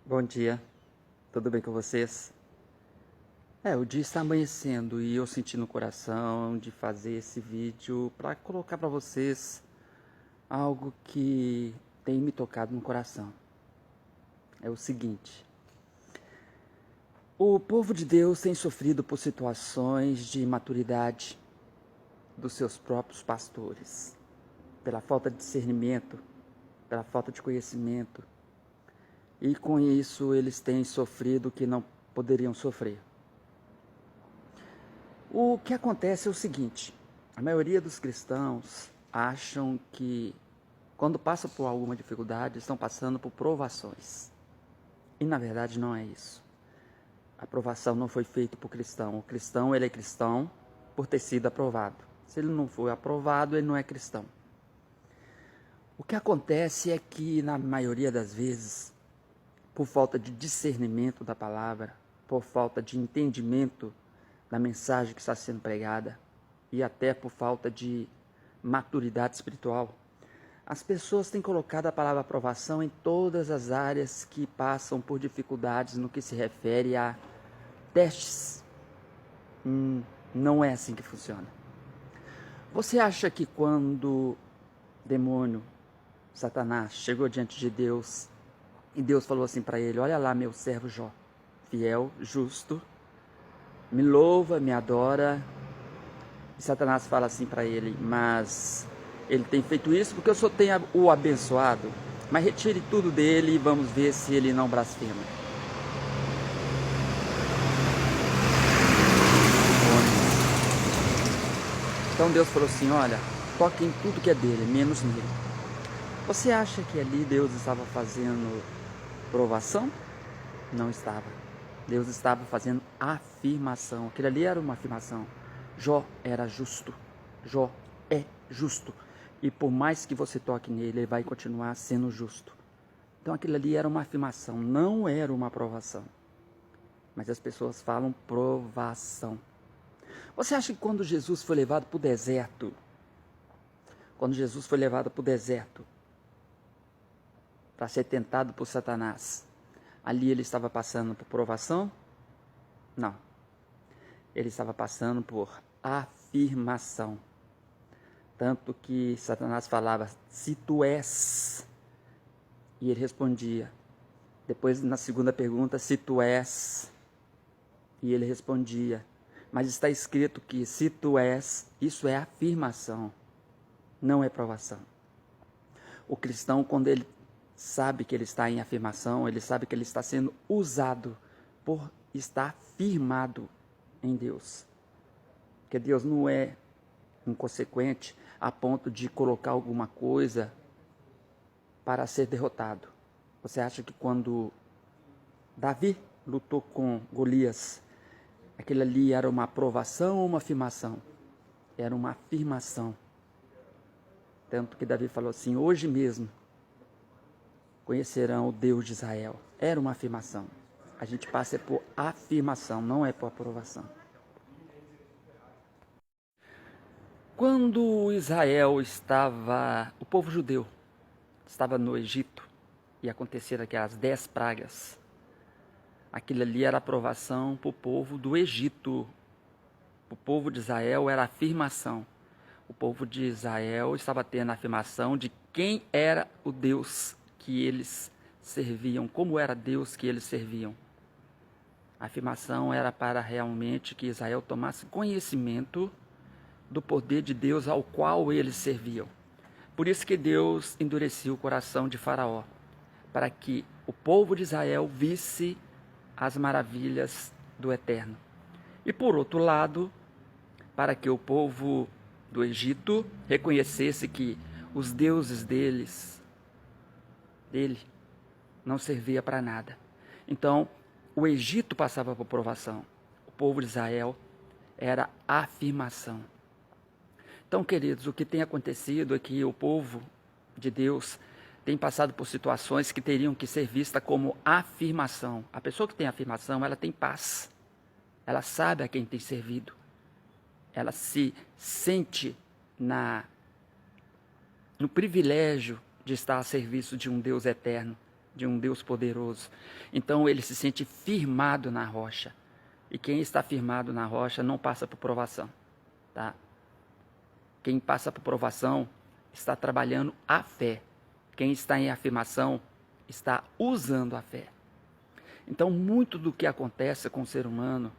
Bom dia, tudo bem com vocês? O dia está amanhecendo e eu senti no coração de fazer esse vídeo para colocar para vocês algo que tem me tocado no coração. É o seguinte: o povo de Deus tem sofrido por situações de imaturidade dos seus próprios pastores, pela falta de discernimento, pela falta de conhecimento, e com isso eles têm sofrido o que não poderiam sofrer. O que acontece é o seguinte: a maioria dos cristãos acham que quando passam por alguma dificuldade estão passando por provações. E na verdade não é isso. A provação não foi feita por cristão. O cristão, ele é cristão por ter sido aprovado. Se ele não for aprovado, ele não é cristão. O que acontece é que na maioria das vezes, por falta de discernimento da palavra, por falta de entendimento da mensagem que está sendo pregada e até por falta de maturidade espiritual, as pessoas têm colocado a palavra aprovação em todas as áreas que passam por dificuldades no que se refere a testes. Não é assim que funciona. Você acha que quando o demônio, Satanás, chegou diante de Deus e Deus falou assim para ele: olha lá meu servo Jó, fiel, justo, me louva, me adora. E Satanás fala assim para ele: mas ele tem feito isso porque eu só tenho o abençoado. Mas retire tudo dele e vamos ver se ele não blasfema. Então Deus falou assim: olha, toque em tudo que é dele, menos nele. Você acha que ali Deus estava fazendo provação? Não estava. Deus estava fazendo afirmação. Aquilo ali era uma afirmação. Jó era justo. Jó é justo. E por mais que você toque nele, ele vai continuar sendo justo. Então aquilo ali era uma afirmação, não era uma aprovação. Mas as pessoas falam provação. Você acha que quando Jesus foi levado para o deserto, para ser tentado por Satanás, ali ele estava passando por provação? Não. Ele estava passando por afirmação. Tanto que Satanás falava: se tu és. E ele respondia. Depois, na segunda pergunta: se tu és. E ele respondia. Mas está escrito que se tu és, isso é afirmação, não é provação. O cristão, quando ele sabe que ele está em afirmação, ele sabe que ele está sendo usado por estar firmado em Deus. Porque Deus não é inconsequente a ponto de colocar alguma coisa para ser derrotado. Você acha que quando Davi lutou com Golias, aquilo ali era uma aprovação ou uma afirmação? Era uma afirmação. Tanto que Davi falou assim: hoje mesmo conhecerão o Deus de Israel. Era uma afirmação. A gente passa por afirmação, não é por aprovação. Quando Israel estava, o povo judeu estava no Egito e aconteceram aquelas 10 pragas, aquilo ali era aprovação para o povo do Egito. O povo de Israel era afirmação. O povo de Israel estava tendo a afirmação de quem era o Deus que eles serviam, como era Deus que eles serviam. A afirmação era para realmente que Israel tomasse conhecimento do poder de Deus ao qual eles serviam. Por isso que Deus endureceu o coração de Faraó, para que o povo de Israel visse as maravilhas do Eterno. E por outro lado, para que o povo do Egito reconhecesse que os deuses dele não servia para nada. Então, o Egito passava por provação. O povo de Israel era afirmação. Então, queridos, o que tem acontecido é que o povo de Deus tem passado por situações que teriam que ser vistas como afirmação. A pessoa que tem afirmação, ela tem paz. Ela sabe a quem tem servido. Ela se sente no privilégio de estar a serviço de um Deus eterno, de um Deus poderoso. Então ele se sente firmado na rocha. E quem está firmado na rocha não passa por provação, tá? Quem passa por provação está trabalhando a fé. Quem está em afirmação está usando a fé. Então, muito do que acontece com o ser humano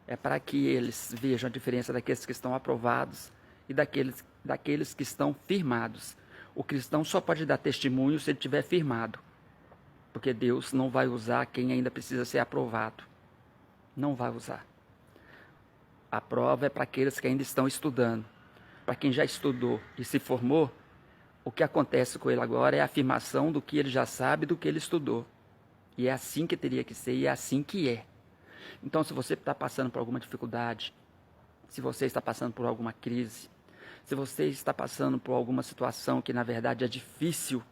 é para que eles vejam a diferença daqueles que estão aprovados e daqueles que estão firmados. O cristão só pode dar testemunho se ele estiver firmado, porque Deus não vai usar quem ainda precisa ser aprovado. Não vai usar. A prova é para aqueles que ainda estão estudando. Para quem já estudou e se formou, o que acontece com ele agora é a afirmação do que ele já sabe, do que ele estudou. E é assim que teria que ser, e é assim que é. Então, se você está passando por alguma dificuldade, se você está passando por alguma crise, se você está passando por alguma situação que na verdade é difícil,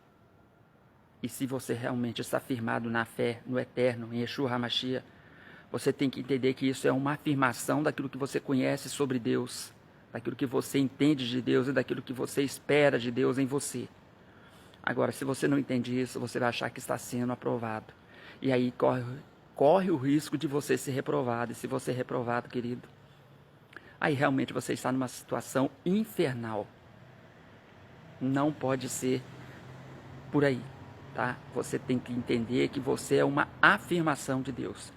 e se você realmente está firmado na fé, no eterno, em Yeshua HaMashiach, você tem que entender que isso é uma afirmação daquilo que você conhece sobre Deus, daquilo que você entende de Deus e daquilo que você espera de Deus em você. Agora, se você não entende isso, você vai achar que está sendo aprovado. E aí corre o risco de você ser reprovado. E se você é reprovado, querido, aí realmente você está numa situação infernal. Não pode ser por aí, tá? Você tem que entender que você é uma afirmação de Deus.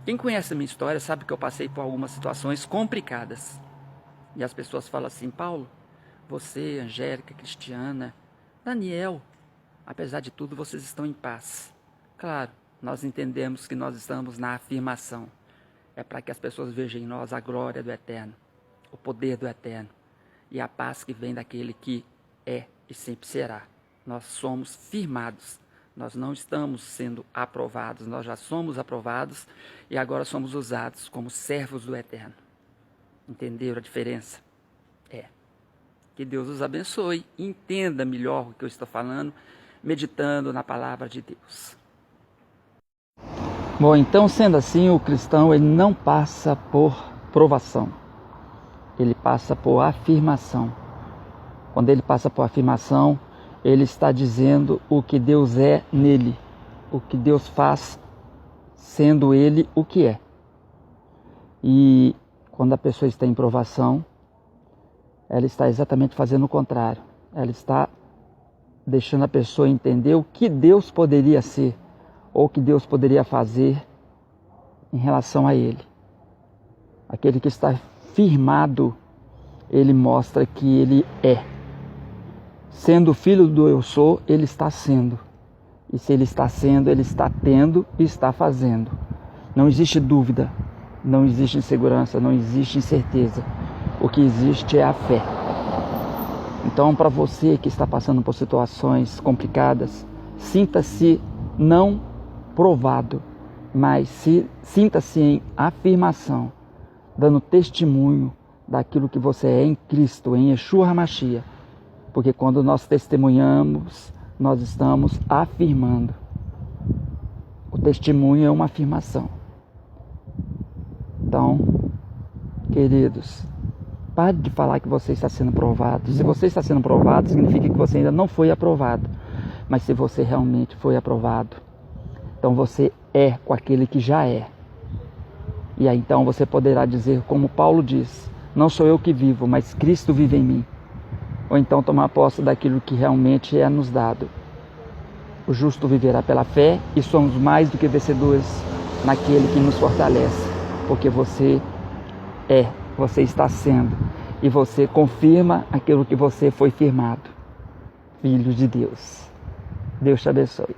Quem conhece a minha história sabe que eu passei por algumas situações complicadas. E as pessoas falam assim: Paulo, você, Angélica, Cristiana, Daniel, apesar de tudo, vocês estão em paz. Claro, nós entendemos que nós estamos na afirmação. É para que as pessoas vejam em nós a glória do Eterno, o poder do Eterno e a paz que vem daquele que é e sempre será. Nós somos firmados, nós não estamos sendo aprovados, nós já somos aprovados e agora somos usados como servos do Eterno. Entenderam a diferença? Que Deus os abençoe. Entenda melhor o que eu estou falando, meditando na palavra de Deus. Bom, então, sendo assim, o cristão ele não passa por provação. Ele passa por afirmação. Quando ele passa por afirmação, ele está dizendo o que Deus é nele, o que Deus faz sendo ele o que é. E quando a pessoa está em provação, ela está exatamente fazendo o contrário. Ela está deixando a pessoa entender o que Deus poderia ser, ou o que Deus poderia fazer em relação a ele. Aquele que está firmado, ele mostra que ele é. Sendo filho do eu sou, ele está sendo. E se ele está sendo, ele está tendo e está fazendo. Não existe dúvida. Não existe insegurança, não existe incerteza. O que existe é a fé. Então, para você que está passando por situações complicadas, sinta-se não provado, mas sinta-se em afirmação, dando testemunho daquilo que você é em Cristo, em Yeshua HaMashiach. Porque quando nós testemunhamos, nós estamos afirmando. O testemunho é uma afirmação. Então, queridos, pare de falar que você está sendo provado. Se você está sendo provado, significa que você ainda não foi aprovado. Mas se você realmente foi aprovado, então você é com aquele que já é. E aí então você poderá dizer, como Paulo diz: não sou eu que vivo, mas Cristo vive em mim. Ou então tomar posse daquilo que realmente é nos dado. O justo viverá pela fé e somos mais do que vencedores naquele que nos fortalece. Porque você está sendo, e você confirma aquilo que você foi firmado. Filho de Deus. Deus te abençoe.